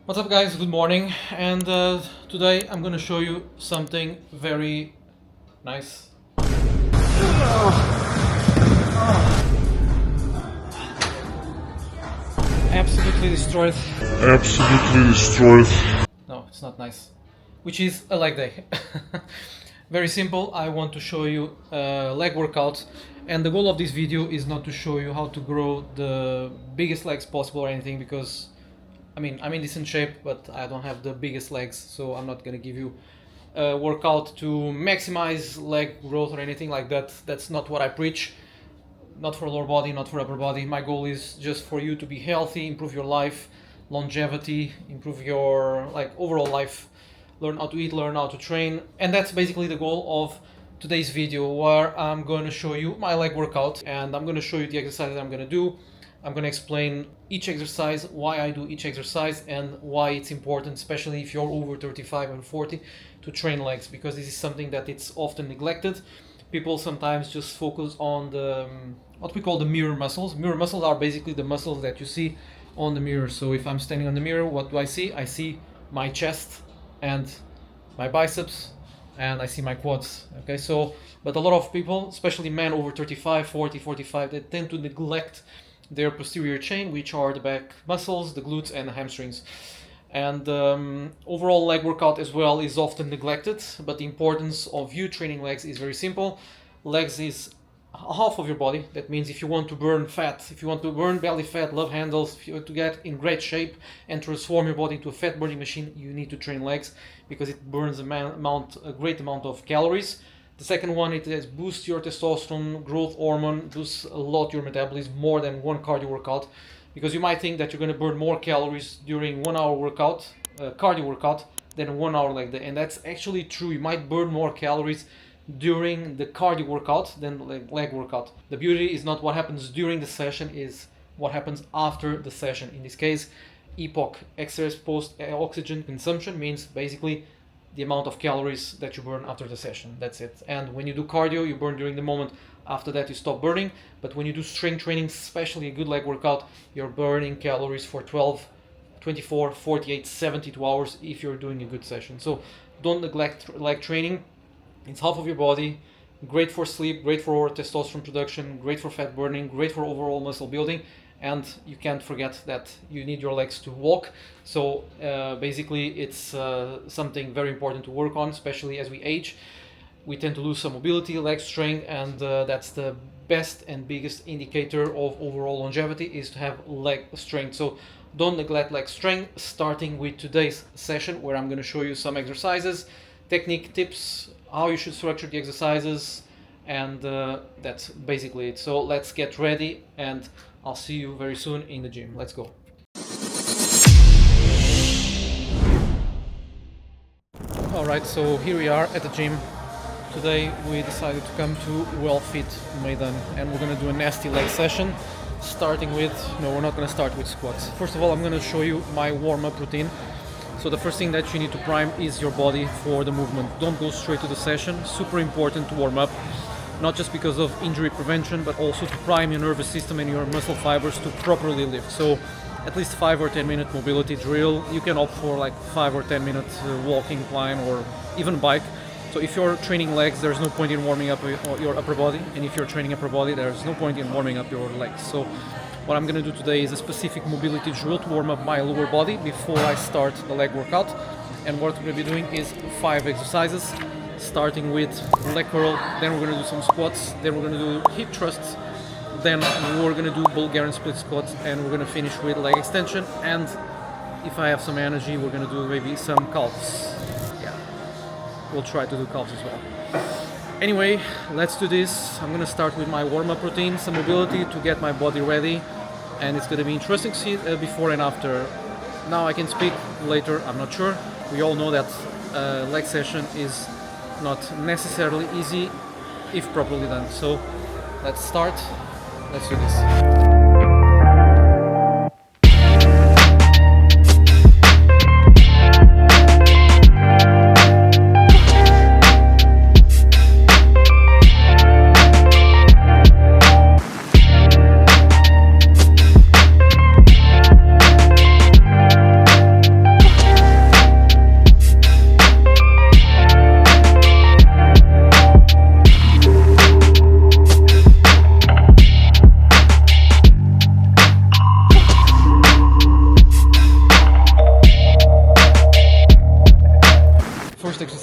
What's up guys, good morning, and today I'm gonna show you something very nice. Absolutely destroyed. Absolutely destroyed. No, it's not nice. Which is a leg day. Very simple, I want to show you a leg workout, and the goal of this video is not to show you how to grow the biggest legs possible or anything, because I'm in decent shape, but I don't have the biggest legs, so I'm not gonna give you a workout to maximize leg growth or anything like that. That's not what I preach. Not for lower body, not for upper body. My goal is just for you to be healthy, improve your life, longevity, improve your overall life, learn how to eat, learn how to train, and that's basically the goal of today's video, where I'm going to show you my leg workout and I'm going to show you the exercises I'm going to do. I'm going to explain each exercise, why I do each exercise, and why it's important, especially if you're over 35 and 40, to train legs, because this is something that it's often neglected. People sometimes just focus on the what we call the mirror muscles. Mirror muscles are basically the muscles that you see on the mirror. So if I'm standing on the mirror, what do I see? I see my chest and my biceps, and I see my quads. Okay, so but a lot of people, especially men over 35, 40, 45, they tend to neglect their posterior chain, which are the back muscles, the glutes and the hamstrings. And overall leg workout as well is often neglected, but the importance of you training legs is very simple. Legs is half of your body. That means if you want to burn fat, if you want to burn belly fat, love handles, if you want to get in great shape and transform your body into a fat burning machine, you need to train legs, because it burns a great amount of calories. The second one, it boosts your testosterone growth hormone, boosts a lot your metabolism, more than one cardio workout, because you might think that you're going to burn more calories during 1 hour workout, cardio workout, than 1 hour leg day, and that's actually true. You might burn more calories during the cardio workout than leg workout. The beauty is not what happens during the session, is what happens after the session. In this case, EPOC, exercise post oxygen consumption, means basically the amount of calories that you burn after the session. That's it. And when you do cardio, you burn during the moment. After that, you stop burning. But when you do strength training, especially a good leg workout, you're burning calories for 12, 24, 48, 72 hours if you're doing a good session. So don't neglect leg training. It's half of your body. Great for sleep, great for testosterone production, great for fat burning, great for overall muscle building. And you can't forget that you need your legs to walk. So basically it's something very important to work on, especially as we age. We tend to lose some mobility, leg strength, and that's the best and biggest indicator of overall longevity, is to have leg strength. So don't neglect leg strength, starting with today's session, where I'm going to show you some exercises, technique, tips, how you should structure the exercises, and that's basically it. So let's get ready, and I'll see you very soon in the gym. Let's go. Alright, so here we are at the gym. Today we decided to come to Wellfit Dubai, and we're gonna do a nasty leg session, starting with, no, we're not gonna start with squats. First of all, I'm gonna show you my warm-up routine. So the first thing that you need to prime is your body for the movement. Don't go straight to the session. Super important to warm up, not just because of injury prevention, but also to prime your nervous system and your muscle fibers to properly lift. So at least 5 or 10 minute mobility drill. You can opt for like 5 or 10 minute walking, climb, or even bike. So if you're training legs, there's no point in warming up your upper body, and if you're training upper body, there's no point in warming up your legs. So what I'm going to do today is a specific mobility drill to warm up my lower body before I start the leg workout. And what we're going to be doing is 5 exercises, starting with leg curl, then we're going to do some squats, then we're going to do hip thrusts, then we're going to do Bulgarian split squats, and we're going to finish with leg extension. And if I have some energy, we're going to do maybe some calves. Yeah, we'll try to do calves as well. Anyway, let's do this. I'm going to start with my warm-up routine, some mobility to get my body ready, and it's going to be interesting to see before and after. Now I can speak later, I'm not sure. We all know that leg session is not necessarily easy if properly done. So let's start. Let's do this.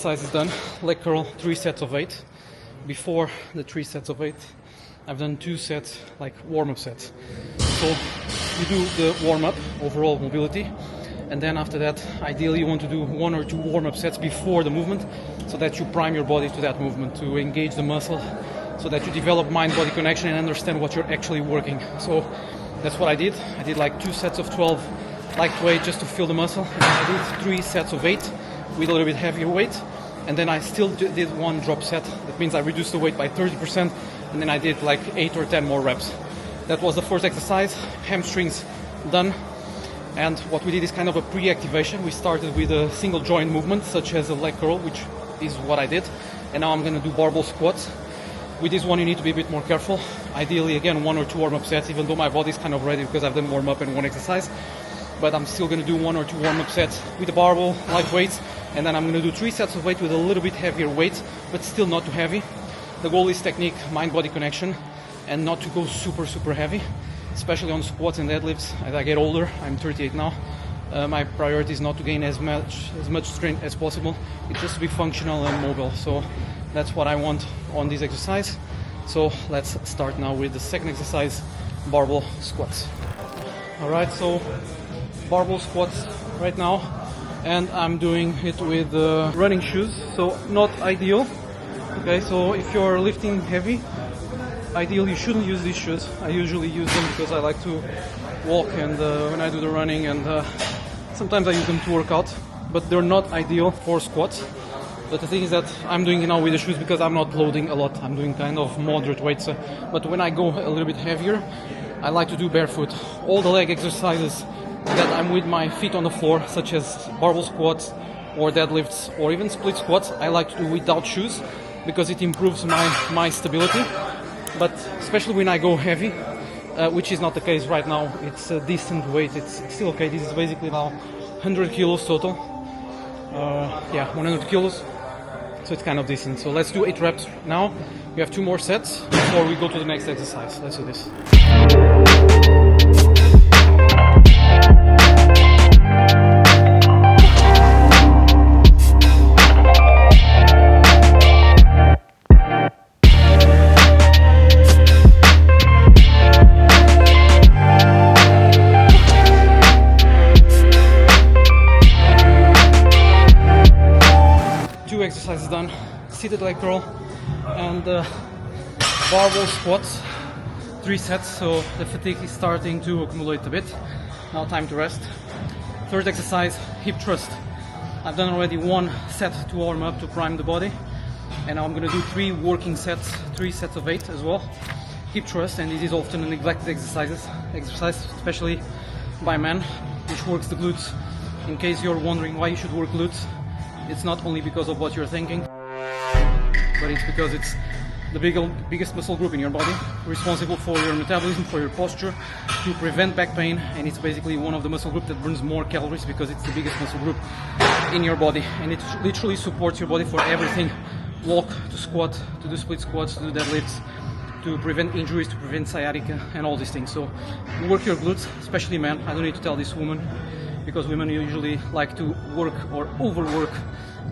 exercise is done. Leg curl, 3 sets of 8. Before the 3 sets of 8, I've done 2 sets, like warm-up sets. So you do the warm-up, overall mobility, and then after that, ideally you want to do 1 or 2 warm-up sets before the movement, so that you prime your body to that movement, to engage the muscle, so that you develop mind-body connection and understand what you're actually working. So that's what I did. I did like 2 sets of 12 lightweight just to feel the muscle, and I did 3 sets of 8 with a little bit heavier weight, and then I still did 1 drop set. That means I reduced the weight by 30%, and then I did like 8 or 10 more reps. That was the first exercise, hamstrings done. And what we did is kind of a pre-activation. We started with a single joint movement, such as a leg curl, which is what I did. And now I'm going to do barbell squats. With this one, you need to be a bit more careful. Ideally, again, 1 or 2 warm-up sets, even though my body's kind of ready because I've done warm-up and 1 exercise. But I'm still going to do 1 or 2 warm-up sets with the barbell, light weights. And then I'm going to do 3 sets of weight with a little bit heavier weight, but still not too heavy. The goal is technique, mind-body connection, and not to go super, super heavy, especially on squats and deadlifts. As I get older, I'm 38 now, my priority is not to gain as much strength as possible. It's just to be functional and mobile. So that's what I want on this exercise. So let's start now with the second exercise, barbell squats. Alright, so barbell squats right now, and I'm doing it with running shoes, so not ideal. Okay, so if you're lifting heavy, ideally you shouldn't use these shoes. I usually use them because I like to walk, and when I do the running, and sometimes I use them to work out, but they're not ideal for squats. But the thing is that I'm doing it now with the shoes because I'm not loading a lot. I'm doing kind of moderate weights, but when I go a little bit heavier, I like to do barefoot. All the leg exercises that I'm with my feet on the floor, such as barbell squats or deadlifts or even split squats, I like to do without shoes because it improves my stability. But especially when I go heavy, which is not the case right now, it's a decent weight, it's still okay. This is basically now 100 kilos total. 100 kilos, so it's kind of decent. So let's do 8 reps now. We have 2 more sets before we go to the next exercise. Let's do this. Exercises done, seated leg curl and barbell squats, 3 sets, so the fatigue is starting to accumulate a bit. Now time to rest. Third exercise, hip thrust. I've done already 1 set to warm up, to prime the body, and now I'm going to do 3 working sets, 3 sets of 8 as well. Hip thrust, and this is often a neglected exercise, especially by men, which works the glutes. In case you're wondering why you should work glutes, it's not only because of what you're thinking, but it's because it's the biggest muscle group in your body, responsible for your metabolism, for your posture, to prevent back pain, and it's basically one of the muscle groups that burns more calories because it's the biggest muscle group in your body, and it literally supports your body for everything: walk, to squat, to do split squats, to do deadlifts, to prevent injuries, to prevent sciatica, and all these things. So work your glutes, especially men. I don't need to tell this woman, because women usually like to work or overwork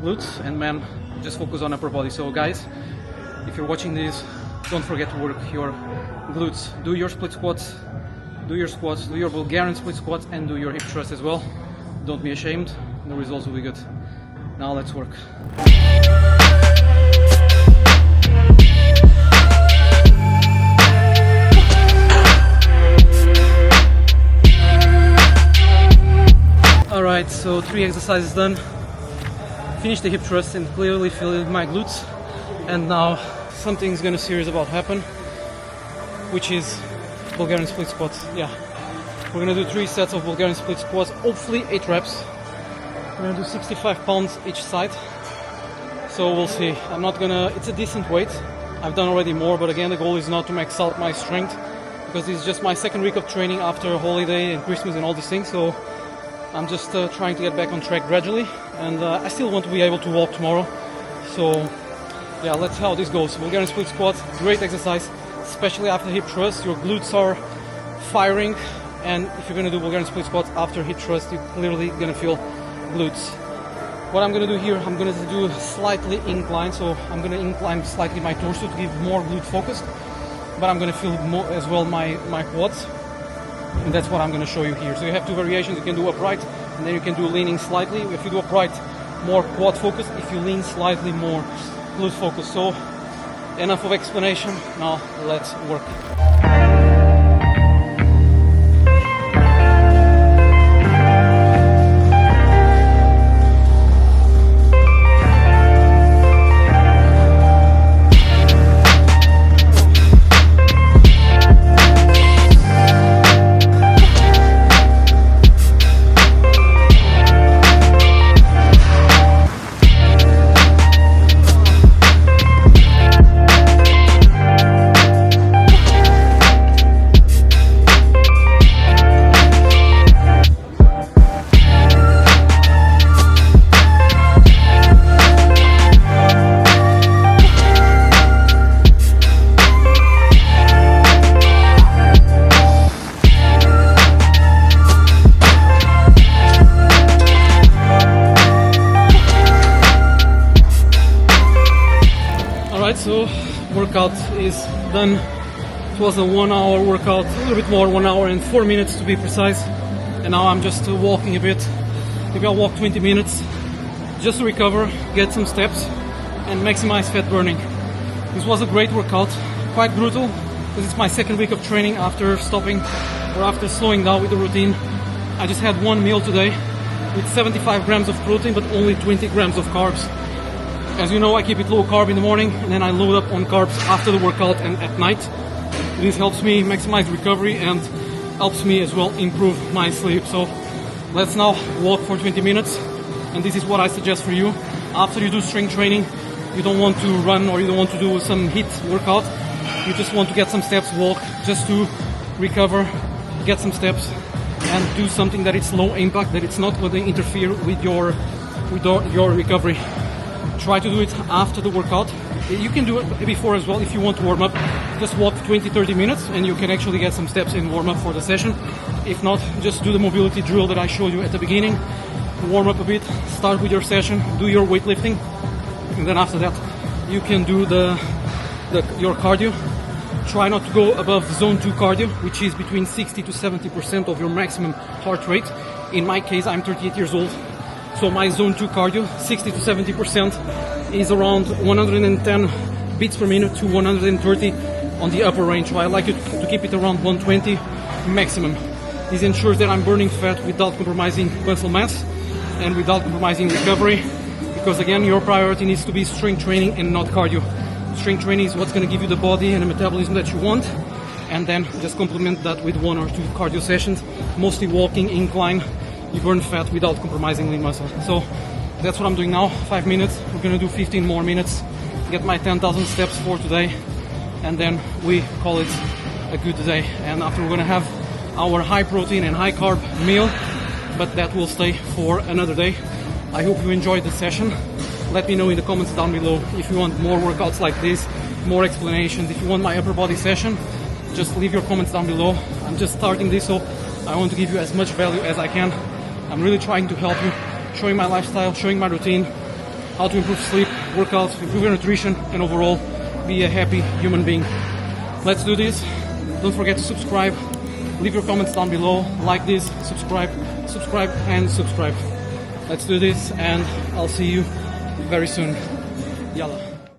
glutes, and men just focus on upper body. So guys, if you're watching this, don't forget to work your glutes. Do your split squats, do your squats, do your Bulgarian split squats, and do your hip thrust as well. Don't be ashamed, the results will be good. Now let's work. Alright, so 3 exercises done. Finished the hip thrust and clearly feeling my glutes. And now something's gonna serious about happen, which is Bulgarian split squats. Yeah, we're gonna do 3 sets of Bulgarian split squats, hopefully 8 reps. We're gonna do 65 pounds each side. So we'll see. It's a decent weight. I've done already more, but again, the goal is not to max out my strength, because this is just my 2nd week of training after a holiday and Christmas and all these things. So I'm just trying to get back on track gradually, and I still want to be able to walk tomorrow. So yeah, let's see how this goes. Bulgarian split squats, great exercise, especially after hip thrust. Your glutes are firing, and if you're going to do Bulgarian split squats after hip thrust, you're clearly going to feel glutes. What I'm gonna do here, I'm gonna do slightly incline, so I'm gonna incline slightly my torso to give more glute focus, but I'm gonna feel more as well my quads, and that's what I'm gonna show you here. So you have two variations. You can do upright, and then you can do leaning slightly. If you do upright, more quad focus. If you lean slightly, more glute focus. So enough of explanation. Now let's work. So workout is done. It was a 1 hour workout, a little bit more, 1 hour and 4 minutes to be precise. And now I'm just walking a bit. Maybe I'll walk 20 minutes just to recover, get some steps and maximize fat burning. This was a great workout, quite brutal because it's my second week of training after stopping or after slowing down with the routine. I just had one meal today with 75 grams of protein but only 20 grams of carbs. As you know, I keep it low carb in the morning and then I load up on carbs after the workout and at night. This helps me maximize recovery and helps me as well improve my sleep. So let's now walk for 20 minutes, and this is what I suggest for you. After you do strength training, you don't want to run or you don't want to do some HIIT workout. You just want to get some steps, walk just to recover, get some steps and do something that it's low impact, that it's not going to interfere with your recovery. Try to do it after the workout. You can do it before as well if you want to warm up. Just walk 20-30 minutes and you can actually get some steps in warm up for the session. If not, just do the mobility drill that I showed you at the beginning. Warm up a bit, start with your session, do your weightlifting, and then after that you can do your cardio. Try not to go above zone 2 cardio, which is between 60 to 70% of your maximum heart rate. In my case, I'm 38 years old. So my zone 2 cardio, 60 to 70%, is around 110 beats per minute to 130 on the upper range. So I like it to keep it around 120 maximum. This ensures that I'm burning fat without compromising muscle mass and without compromising recovery, because again, your priority needs to be strength training and not cardio. Strength training is what's going to give you the body and the metabolism that you want, and then just complement that with 1 or 2 cardio sessions, mostly walking, incline. You burn fat without compromising lean muscle. So that's what I'm doing now. 5 minutes. We're gonna do 15 more minutes, get my 10,000 steps for today, and then we call it a good day. And after, we're gonna have our high protein and high carb meal, but that will stay for another day. I hope you enjoyed the session. Let me know in the comments down below if you want more workouts like this, more explanations. If you want my upper body session, just leave your comments down below. I'm just starting this, so I want to give you as much value as I can. I'm really trying to help you, showing my lifestyle, showing my routine, how to improve sleep, workouts, improve your nutrition, and overall be a happy human being. Let's do this. Don't forget to subscribe. Leave your comments down below. Like this, subscribe, and subscribe. Let's do this, and I'll see you very soon. Yalla.